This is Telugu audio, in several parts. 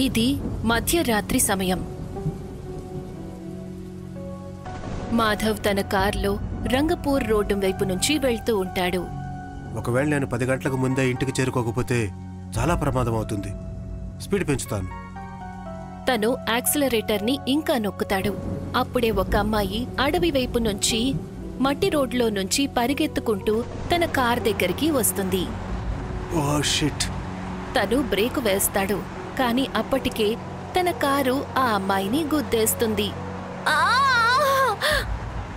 ఇది మధ్యరాత్రి సమయం. మాధవ్ తన కార్లో రంగపూర్ రోడ్డు వైపు నుంచి వెళ్తూ ఉంటాడు. ఒకవేళ నేను 10 గంటలకు ముందే ఇంటికి చేరుకోకపోతే చాలా ప్రమాదం అవుతుంది. స్పీడ్ పెంచుతాను. తను యాక్సిలరేటర్ని ఇంకా నొక్కుతాడు. అప్పుడే ఒక అమ్మాయి అడవి వైపు నుంచి మట్టి రోడ్లో నుంచి పరిగెత్తుకుంటూ తన కార్ దగ్గరికి వస్తుంది. Oh shit! తను బ్రేకు వేస్తాడు. కాని అప్పటికే తన కారు ఆ అమ్మాయిని గుద్దేస్తుంది.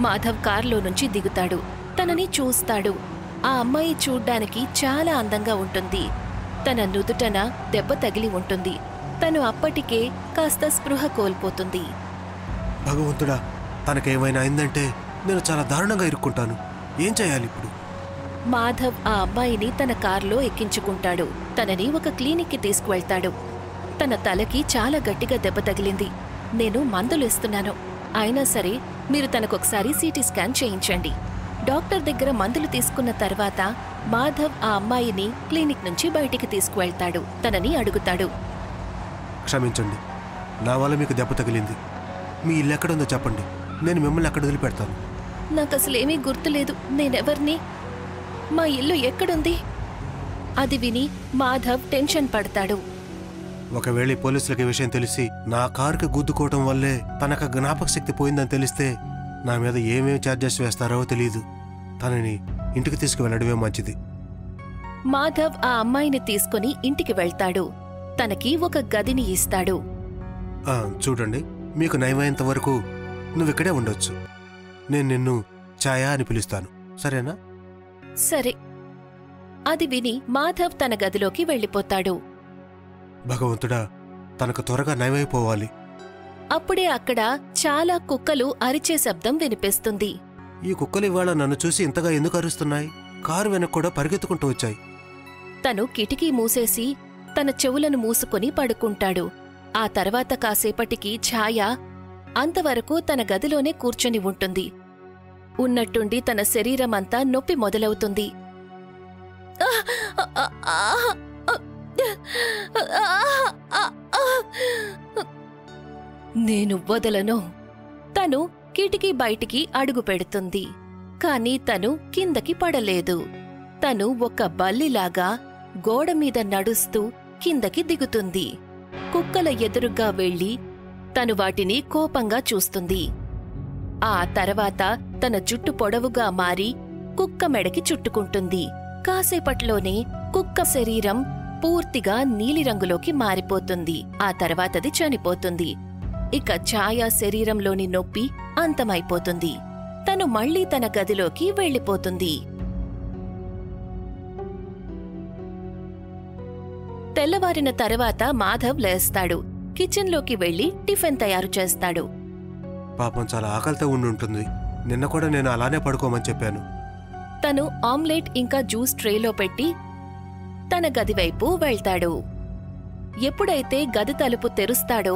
మాధవ్ కార్లో నుంచి దిగుతాడు. తనని చూస్తాడు. ఆ అమ్మాయి చూడ్డానికి చాలా అందంగా ఉంటుంది. తన నుదుటన దెబ్బ తగిలి ఉంటుంది. తను అప్పటికే కాస్త స్పృహ కోల్పోతుంది. భగవంతుడా, తనకేమైనా అయిందంటే నేను చాలా దారుణంగా ఇరుక్కుంటాను. ఏం చేయాలి ఇప్పుడు? మాధవ్ ఆ అమ్మాయిని తన కార్లో ఎక్కించుకుంటాడు. తనని ఒక క్లినిక్కి తీసుకువెళ్తాడు. తన తలకి చాలా గట్టిగా దెబ్బ తగిలింది. నేను మందులు ఇస్తున్నాను. అయినా సరే మీరు తనకొకసారి సిటీ స్కాన్ చేయించండి. డాక్టర్ దగ్గర మందులు తీసుకున్న తర్వాత మాధవ్ ఆ అమ్మాయిని క్లినిక్ నుంచి బయటికి తీసుకువెళ్తాడు. తనని అడుగుతాడు, క్షమించండి, నా వల్ల మీకు దెబ్బ తగిలింది. మీ ఇల్లు ఎక్కడుందో చెప్పండి. నేను మిమ్మల్ని అక్కడ వదిలిపెడతాను. నాకసలేమీ గుర్తులేదు. నేనెవర్ని? మా ఇల్లు ఎక్కడుంది? అది విని మాధవ్ టెన్షన్ పడతాడు. ఒకవేళ పోలీసులకి విషయం తెలిసి నా కారుకి గుద్దుకోవటం వల్లే తనకు జ్ఞాపక శక్తి పోయిందని తెలిస్తే నా మీద ఏమేమి ఛార్జెస్ వేస్తారో తెలియదు. తనని ఇంటికి తీసుకువెళ్ళడమే మంచిది. మాధవ్ ఆ అమ్మాయిని తీసుకుని ఇంటికి వెళ్తాడు. తనకి ఒక గదిని ఇస్తాడు. చూడండి, మీకు నయమయ్యేంత వరకు నువ్విక్కడే ఉండొచ్చు. నేను నిన్ను ఛాయా అని పిలుస్తాను, సరేనా? సరే. అది విని మాధవ్ తన గదిలోకి వెళ్ళిపోతాడు. భగవంతుడా, తనకు త్వరగా నయమైపోవాలి. అప్పుడే అక్కడ చాలా కుక్కలు అరిచే శబ్దం వినిపిస్తుంది. ఈ కుక్కలు ఇవాళ నన్ను చూసి ఇంతగా ఎందుకు అరుస్తున్నాయి? కారు వెనక కూడా పరిగెత్తుకుంటూ వచ్చాయి. తను కిటికీ మూసేసి తన చెవులను మూసుకుని పడుకుంటాడు. ఆ తర్వాత కాసేపటికి ఛాయ అంతవరకు తన గదిలోనే కూర్చొని ఉంటుంది. ఉన్నట్టుండి తన శరీరమంతా నొప్పి మొదలవుతుంది. నేను వదలను. తను కిటికీ బయటికి అడుగు పెడుతుంది. కాని తను కిందకి పడలేదు. తను ఒక బల్లిలాగా గోడమీద నడుస్తూ కిందకి దిగుతుంది. కుక్కల ఎదురుగా వెళ్లి తను వాటిని కోపంగా చూస్తుంది. ఆ తర్వాత తన జుట్టు పొడవుగా మారి కుక్క మెడకి చుట్టుకుంటుంది. కాసేపట్లోనే కుక్క శరీరం పూర్తిగా నీలిరంగులోకి మారిపోతుంది. ఆ తర్వాతది చనిపోతుంది. ఇక ఛాయ శరీరంలోని నొప్పి అంతమైపోతుంది. తను మళ్లీ తన గదిలోకి వెళ్లిపోతుంది. తెల్లవారిన తర్వాత మాధవ్ లేస్తాడు. కిచెన్లోకి వెళ్లి టిఫిన్ తయారు చేస్తాడు. పాపం చాలా ఆకలితో ఉండుంటుంది. నిన్న కూడా నేను అలానే పడుకోమని చెప్పాను. తను ఆమ్లెట్ ఇంకా జ్యూస్ ట్రేలో పెట్టి తన గదివైపు వెళ్తాడు. ఎప్పుడైతే గది తలుపు తెరుస్తాడో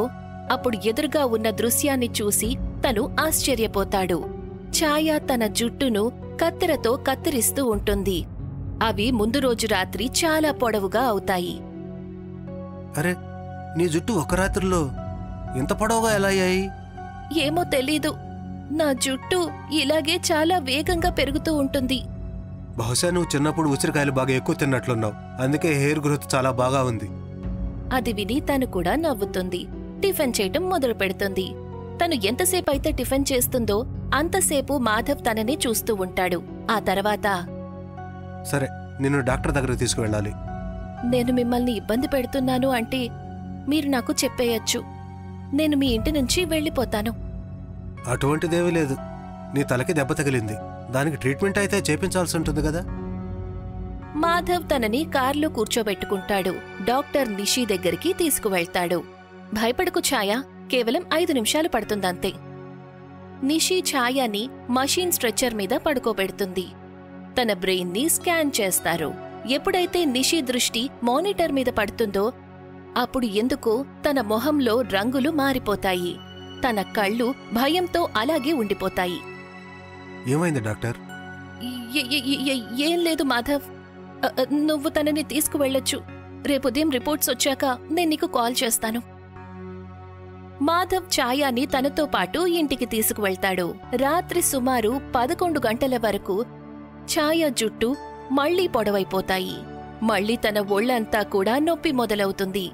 అప్పుడు ఎదురుగా ఉన్న దృశ్యాన్ని చూసి తను ఆశ్చర్యపోతాడు. ఛాయ తన జుట్టును కత్తెరతో కత్తిరిస్తూ ఉంటుంది. అవి ముందు రోజు రాత్రి చాలా పొడవుగా అవుతాయి. అరే, నీ జుట్టు ఒక రాత్రిలో ఇంత పొడవుగా ఎలా అయ్యాయి? ఏమో తెలీదు. నా జుట్టు ఇలాగే చాలా వేగంగా పెరుగుతూ ఉంటుంది. బహుశా నువ్వు చిన్నప్పుడు ఉసిరికాయలు బాగా ఎక్కువ తిన్నట్లున్నావు. అందుకే హెయిర్ గ్రోత్ చాలా బాగా ఉంది. అది విని తను కూడా నవ్వుతుంది. టిఫిన్ చేయటం మొదలు పెడుతుంది. తను ఎంతసేపు అయితే టిఫిన్ చేస్తుందో అంతసేపు మాధవ్ తనని చూస్తూ ఉంటాడు. ఆ తర్వాత, సరే, నిన్ను డాక్టర్ దగ్గరకు తీసుకువెళ్ళాలి. నేను మిమ్మల్ని ఇబ్బంది పెడుతున్నాను అంటే మీరు నాకు చెప్పేయచ్చు. నేను మీ ఇంటి నుంచి వెళ్ళిపోతాను. అటువంటిదేమీ లేదు. నీ తలకి దెబ్బ తగిలింది. దానికి ట్రీట్మెంట్ అయితే చేపించాల్సి ఉంటుంది కదా. మాధవ్ తనని కార్లో కూర్చోబెట్టుకుంటాడు. డాక్టర్ నిషి దగ్గరికి తీసుకువెళ్తాడు. భయపడకు ఛాయ, కేవలం 5 నిమిషాలు పడుతుందంతే. నిషి ఛాయని మషీన్ స్ట్రెచ్చర్ మీద పడుకోబెడుతుంది. తన బ్రెయిన్ ని స్కాన్ చేస్తారు. ఎప్పుడైతే నిషి దృష్టి మానిటర్ మీద పడుతుందో అప్పుడు ఎందుకో తన మొహంలో రంగులు మారిపోతాయి. తన కళ్ళు భయంతో అలాగే ఉండిపోతాయి. ఏమైంది డాక్టర్? ఏం లేదు మాధవ్. నువ్వు తనని తీసుకువెళ్లొచ్చు. రేపు ఉదయం రిపోర్ట్స్ వచ్చాక నేను నీకు కాల్ చేస్తాను. మాధవ్ ఛాయాని తనతో పాటు ఇంటికి తీసుకువెళ్తాడు. రాత్రి సుమారు 11 గంటల వరకు ఛాయ జుట్టు మళ్లీ పొడవైపోతాయి. మళ్లీ తన ఒళ్లంతా కూడా నొప్పి మొదలవుతుంది.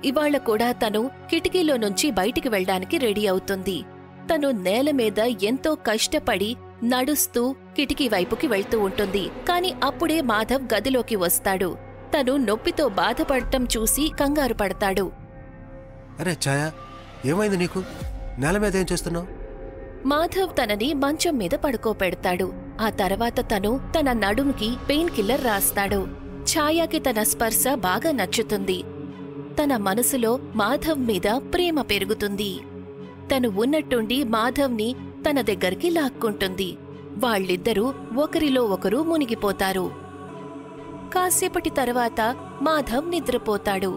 ఇవాళ కూడా తను కిటికీలో నుంచి బయటికి వెళ్డానికి రెడీ అవుతుంది. తను నేల మీద ఎంతో కష్టపడి నడుస్తూ కిటికీ వైపుకి వెళ్తూ ఉంటుంది. కాని అప్పుడే మాధవ్ గదిలోకి వస్తాడు. తను నొప్పితో బాధపడటం చూసి కంగారు పడతాడు. అరే ఛాయా, ఏమైంది నీకు? నేల మీద ఏం చేస్తున్నావు? మాధవ్ తనని మంచం మీద పడుకోపెడతాడు. ఆ తర్వాత తను తన నడుముకి పెయిన్ కిల్లర్ రాస్తాడు. ఛాయాకి తన స్పర్శ బాగా నచ్చుతుంది. తన మనసులో మాధవ్ మీద ప్రేమ పెరుగుతుంది. తను ఉన్నట్టుండి మాధవ్ని తన దగ్గరికి లాక్కుంటుంది. వాళ్ళిద్దరూ ఒకరిలో ఒకరు మునిగిపోతారు. కాసేపటి తర్వాత మాధవ్ నిద్రపోతాడు.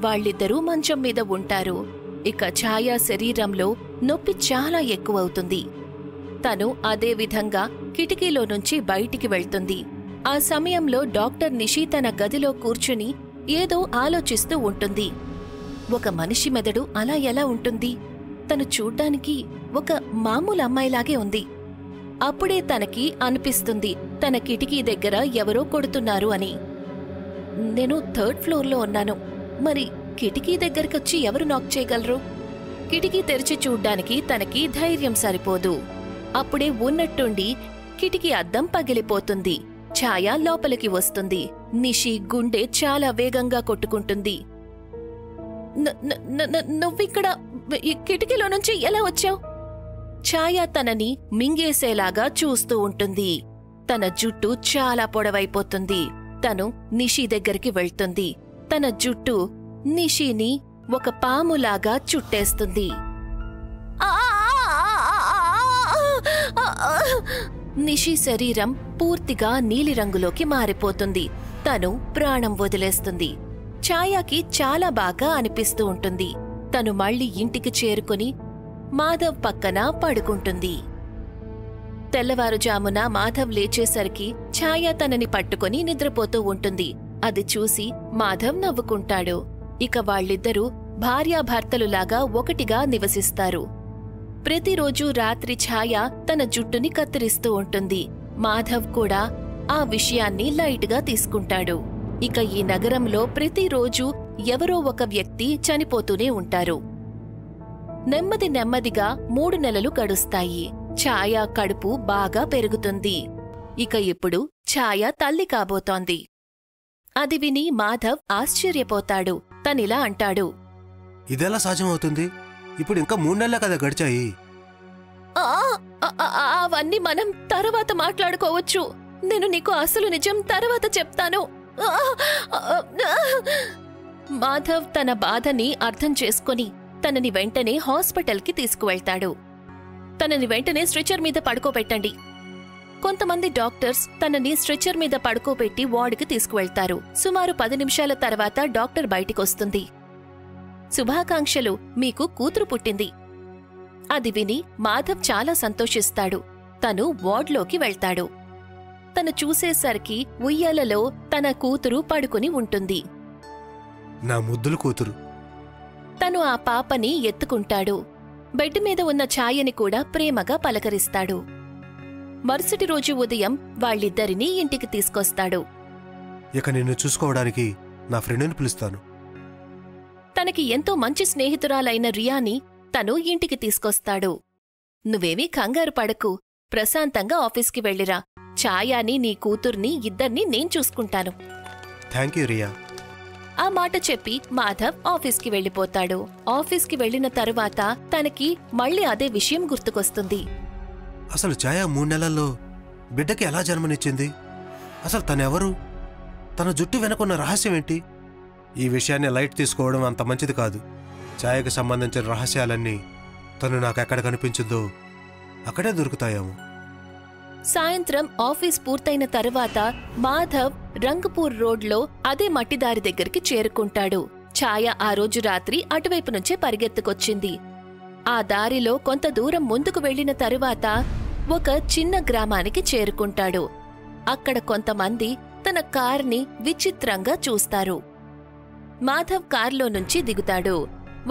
వాళ్ళిద్దరూ మంచం మీద ఉంటారు. ఇక ఛాయా శరీరంలో నొప్పి చాలా ఎక్కువవుతుంది. తను అదే విధంగా కిటికీలో నుంచి బయటికి వెళ్తుంది. ఆ సమయంలో డాక్టర్ నిషి తన గదిలో కూర్చుని ఏదో ఆలోచిస్తూ ఉంటుంది. ఒక మనిషి మెదడు అలా ఎలా ఉంటుంది? తను చూడ్డానికి ఒక మామూలు అమ్మాయిలాగే ఉంది. అప్పుడే తనకి అనిపిస్తుంది తన కిటికీ దగ్గర ఎవరో కొడుతున్నారు అని. నేను 3rd ఫ్లోర్లో ఉన్నాను. మరి కిటికీ దగ్గరకొచ్చి ఎవరు నాక్ చేయగలరు? కిటికీ తెరిచి చూడ్డానికి తనకి ధైర్యం సరిపోదు. అప్పుడే ఉన్నట్టుండి కిటికీ అద్దం పగిలిపోతుంది. ఛాయ లోపలికి వస్తుంది. నిషి గుండె చాలా వేగంగా కొట్టుకుంటుంది. నువ్విక్కడ కిటికీలో నుంచి ఎలా వచ్చావు? ఛాయ తనని మింగేసేలాగా చూస్తూ ఉంటుంది. తన జుట్టు చాలా పొడవైపోతుంది. తను నిషి దగ్గరికి వెళ్తుంది. తన జుట్టు నిషిని ఒక పాములాగా చుట్టేస్తుంది. నిషి శరీరం పూర్తిగా నీలిరంగులోకి మారిపోతుంది. తను ప్రాణం వదిలేస్తుంది. ఛాయాకి చాలా బాగా అనిపిస్తూ ఉంటుంది. తను మళ్లీ ఇంటికి చేరుకుని మాధవ్ పక్కన పడుకుంటుంది. తెల్లవారుజామున మాధవ్ లేచేసరికి ఛాయ తనని పట్టుకుని నిద్రపోతూ ఉంటుంది. అది చూసి మాధవ్ నవ్వుకుంటాడు. ఇక వాళ్ళిద్దరూ భార్యాభర్తలులాగా ఒకటిగా నివసిస్తారు. ప్రతిరోజూ రాత్రి ఛాయ తన జుట్టుని కత్తిరిస్తూ ఉంటుంది. మాధవ్ కూడా ఆ విషయాన్ని లైట్గా తీసుకుంటాడు. ఇక ఈ నగరంలో ప్రతిరోజూ ఎవరో ఒక వ్యక్తి చనిపోతూనే ఉంటారు. నెమ్మది నెమ్మదిగా 3 నెలలు గడుస్తాయి. ఛాయ కడుపు బాగా పెరుగుతుంది. ఇక ఇప్పుడు ఛాయ తల్లి కాబోతోంది. అది విని మాధవ్ ఆశ్చర్యపోతాడు. తనిలా అంటాడు, ఇదెలా సాధ్యమవుతుంది? ఇప్పుడు ఇంకా 3 నెలలే కదా గడిచాయి. అవన్నీ మనం తర్వాత మాట్లాడుకోవచ్చు. నేను నీకు అసలు నిజం తర్వాత చెప్తాను. మాధవ్ తన బాధని అర్థం చేసుకుని తనని వెంటనే హాస్పిటల్కి తీసుకువెళ్తాడు. తనని వెంటనే స్ట్రెచర్ మీద పడుకోబెట్టండి. కొంతమంది డాక్టర్స్ తనని స్ట్రెచర్ మీద పడుకోబెట్టి వార్డుకి తీసుకువెళ్తారు. సుమారు 10 నిమిషాల తర్వాత డాక్టర్ బయటికొస్తుంది. శుభాకాంక్షలు, మీకు కూతురు పుట్టింది. అది విని మాధవ్ చాలా సంతోషిస్తాడు. తను వార్డ్లోకి వెళ్తాడు. తను చూసేసరికి ఉయ్యాలలో తన కూతురు పడుకుని ఉంటుంది. నా ముద్దుల కూతురు. తను ఆ పాపని ఎత్తుకుంటాడు. బెడ్ మీద ఉన్న ఛాయని కూడా ప్రేమగా పలకరిస్తాడు. మరుసటి రోజు ఉదయం వాళ్ళిద్దరినీ ఇంటికి తీసుకొస్తాడు. ఇక నిన్ను చూసుకోవడానికి నా ఫ్రెండ్ని పిలుస్తాను. తనకి ఎంతో మంచి స్నేహితురాలైన రియాని తను ఇంటికి తీసుకొస్తాడు. నువ్వేమీ కంగారు పడకు, ప్రశాంతంగా ఆఫీస్కి వెళ్ళిరా. ఛాయాని, నీ కూతుర్ని ఇద్దర్నీ నేను చూసుకుంటాను. Thank you Riya. ఆ మాట చెప్పి మాధవ్ ఆఫీస్కి వెళ్ళిపోతాడు. ఆఫీస్కి వెళ్లిన తరువాత తనకి మళ్లీ అదే విషయం గుర్తుకొస్తుంది. అసలు ఛాయ 3 నెలల్లో బిడ్డకి ఎలా జన్మనిచ్చింది? అసలు తనెవరు? తన జుట్టు వెనకున్న రహస్యమేంటి? ఈ విషయాన్ని లైట్ తీసుకోవడం అంత మంచిది కాదు. ఛాయకి సంబంధించిన రహస్యాలన్నీ తను నాకెక్కడ కనిపించిందో అక్కడే దొరుకుతాయేమో. సాయంత్రం ఆఫీస్ పూర్తయిన తరువాత మాధవ్ రంగపూర్ రోడ్లో అదే మట్టిదారి దగ్గరికి చేరుకుంటాడు. ఛాయ ఆ రోజు రాత్రి అటువైపు నుంచే పరిగెత్తుకొచ్చింది. ఆ దారిలో కొంత దూరం ముందుకు వెళ్లిన తరువాత ఒక చిన్న గ్రామానికి చేరుకుంటాడు. అక్కడ కొంతమంది తన కార్ని విచిత్రంగా చూస్తారు. మాధవ్ కార్లో నుంచి దిగుతాడు.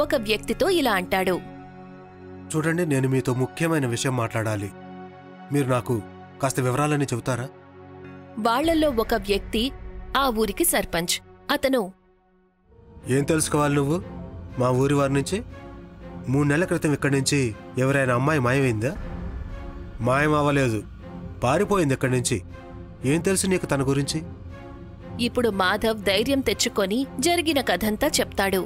ఒక వ్యక్తితో ఇలా అంటాడు. చూడండి, నేను మీతో ముఖ్యమైన విషయం మాట్లాడాలి. మీరు నాకు కాస్త వివరాలని చెబుతారా? వాళ్లలో ఒక వ్యక్తి ఆ ఊరికి సర్పంచ్. అతను, ఏం తెలుసుకోవాలి నువ్వు మా ఊరి వారి నుంచి? 3 నెలల క్రితం ఇక్కడి నుంచి ఎవరైనా అమ్మాయి మాయమైందా? మాయం అవ్వలేదు, పారిపోయింది ఇక్కడి నుంచి. ఏం తెలుసు నీకు తన గురించి? ఇప్పుడు మాధవ్ ధైర్యం తెచ్చుకొని జరిగిన కథంతా చెప్తాడు.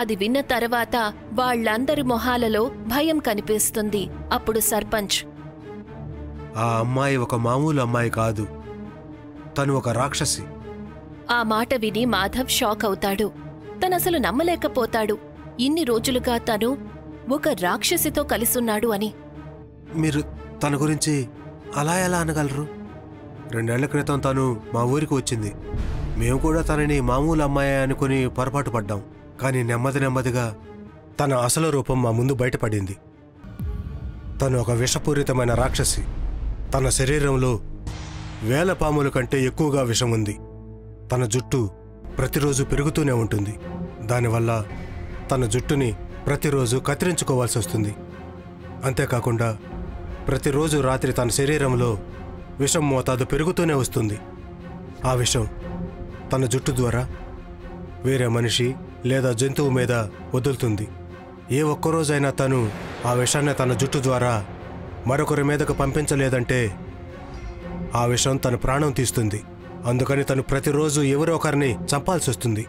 అది విన్న తర్వాత వాళ్లందరి మొహాలలో భయం కనిపిస్తుంది. అప్పుడు సర్పంచ్, ఆ అమ్మాయి ఒక మామూలు అమ్మాయి కాదు, తను ఒక రాక్షసి. ఆ మాట విని మాధవ్ షాక్ అవుతాడు. తనసలు నమ్మలేకపోతాడు ఇన్ని రోజులుగా తను ఒక రాక్షసితో కలిసున్నాడు అని. మీరు తన గురించి అలా ఎలా అనగలరు? 2 ఏళ్ల క్రితం తను మా ఊరికి వచ్చింది. మేము కూడా తనని మామూలు అమ్మాయి అనుకుని పొరపాటు పడ్డాం. కానీ నెమ్మదిగా తన అసలు రూపం మా ముందు బయటపడింది. తను ఒక విషపూరితమైన రాక్షసి. తన శరీరంలో 1000 పాముల కంటే ఎక్కువగా విషం ఉంది. తన జుట్టు ప్రతిరోజు పెరుగుతూనే ఉంటుంది. దానివల్ల తన జుట్టుని ప్రతిరోజు కత్తిరించుకోవాల్సి వస్తుంది. అంతేకాకుండా ప్రతిరోజు రాత్రి తన శరీరంలో విషం మోతాదు పెరుగుతూనే వస్తుంది. ఆ విషం తన జుట్టు ద్వారా వేరే మనిషి లేదా జంతువు మీద వదులుతుంది. ఏ ఒక్కరోజైనా తను ఆ విషాన్ని తన జుట్టు ద్వారా మరొకరి మీదకు పంపించలేదంటే ఆ విషం తన ప్రాణం తీస్తుంది. అందుకని తను ప్రతిరోజు ఎవరో ఒకరిని చంపాల్సి వస్తుంది.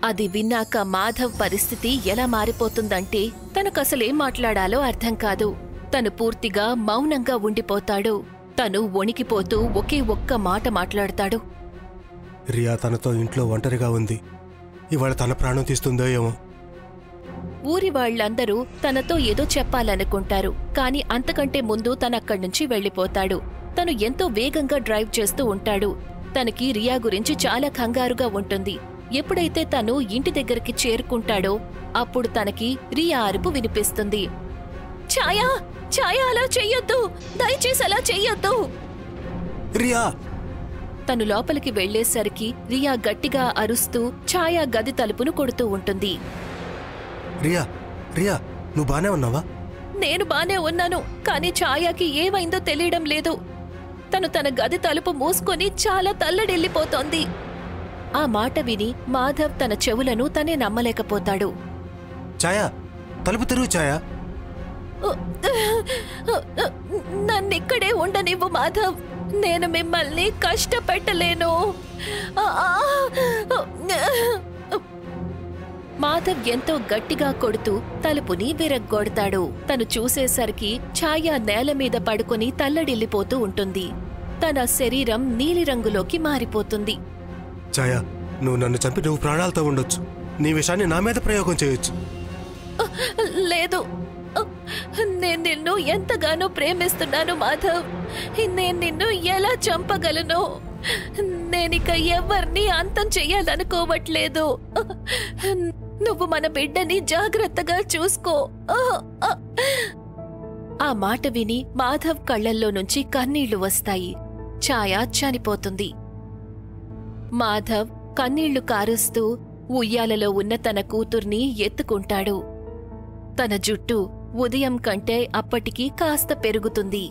అది విన్నాక మాధవ్ పరిస్థితి ఎలా మారిపోతుందంటే తనకసలేం మాట్లాడాలో అర్థం కాదు. తను పూర్తిగా మౌనంగా ఉండిపోతాడు. తను వణికిపోతూ ఒకే ఒక్క మాట మాట్లాడతాడు. రియా తనతో ఇంట్లో ఒంటరిగా ఉంది. ఇవాళ తన ప్రాణం తీస్తుందో ఏమో. ఊరి వాళ్లందరూ తనతో ఏదో చెప్పాలనుకుంటారు. కాని అంతకంటే ముందు తనక్కడ్నుంచి వెళ్లిపోతాడు. తను ఎంతో వేగంగా డ్రైవ్ చేస్తూ ఉంటాడు. తనకి రియా గురించి చాలా కంగారుగా ఉంటుంది. ఎప్పుడైతే తను ఇంటి దగ్గరికి చేరుకుంటాడో అప్పుడు తనకి రియా అరుపు వినిపిస్తుంది. ఛాయా, ఛాయా, అలా చెయ్యొద్దు, దయచేసి అలా చెయ్యొద్దు. రియా! తను లోపలికి వెళ్లేసరికి రియా గట్టిగా అరుస్తూ ఛాయా గది తలుపును కొడుతూ ఉంటుంది. రియా, రియా, నువ్వు బానే ఉన్నావా? నేను బానే ఉన్నాను, కానీ ఛాయాకి ఏమైందో తెలియడం లేదు. తను తన గది తలుపు మూసుకొని చాలా తల్లడిల్లిపోతోంది. ఆ మాట విని మాధవ్ తన చెవులను తనే నమ్మలేకపోతాడు. ఛాయా, తలుపు తెరువు ఛాయా. నన్నిక్కడే ఉండనివ్వు మాధవ్, నేను మిమ్మల్ని కష్టపెట్టలేను. మాధవ్ ఎంతో గట్టిగా కొడుతూ తలుపుని విరగ్గొడతాడు. తను చూసేసరికి ఛాయా నేల మీద పడుకుని తల్లడిల్లిపోతూ ఉంటుంది. తన శరీరం నీలిరంగులోకి మారిపోతుంది. ఛాయా, నువ్వు నన్ను చంపి నువ్వు ప్రాణాలతో ఉండొచ్చు. నీ విషయాన్ని నా మీద ప్రయోగం చేయొచ్చు. లేదు, నేను నిన్ను ఎంతగానో ప్రేమిస్తున్నాను మాధవ్. నేను నిన్ను ఎలా చంపగలను? నేనిక ఎవరిని అంతం చెయ్యాలనుకోవట్లేదు. నువ్వు మన బిడ్డని జాగ్రత్తగా చూసుకో. ఆ మాట విని మాధవ్ కళ్లల్లో నుంచి కన్నీళ్లు వస్తాయి. ఛాయా చనిపోతుంది. మాధవ్ కన్నీళ్లు కారుస్తూ ఉయ్యాలలో ఉన్న తన కూతుర్ని ఎత్తుకుంటాడు. తన జుట్టు ఉదయం కంటే అప్పటికి కాస్త పెరుగుతుంది.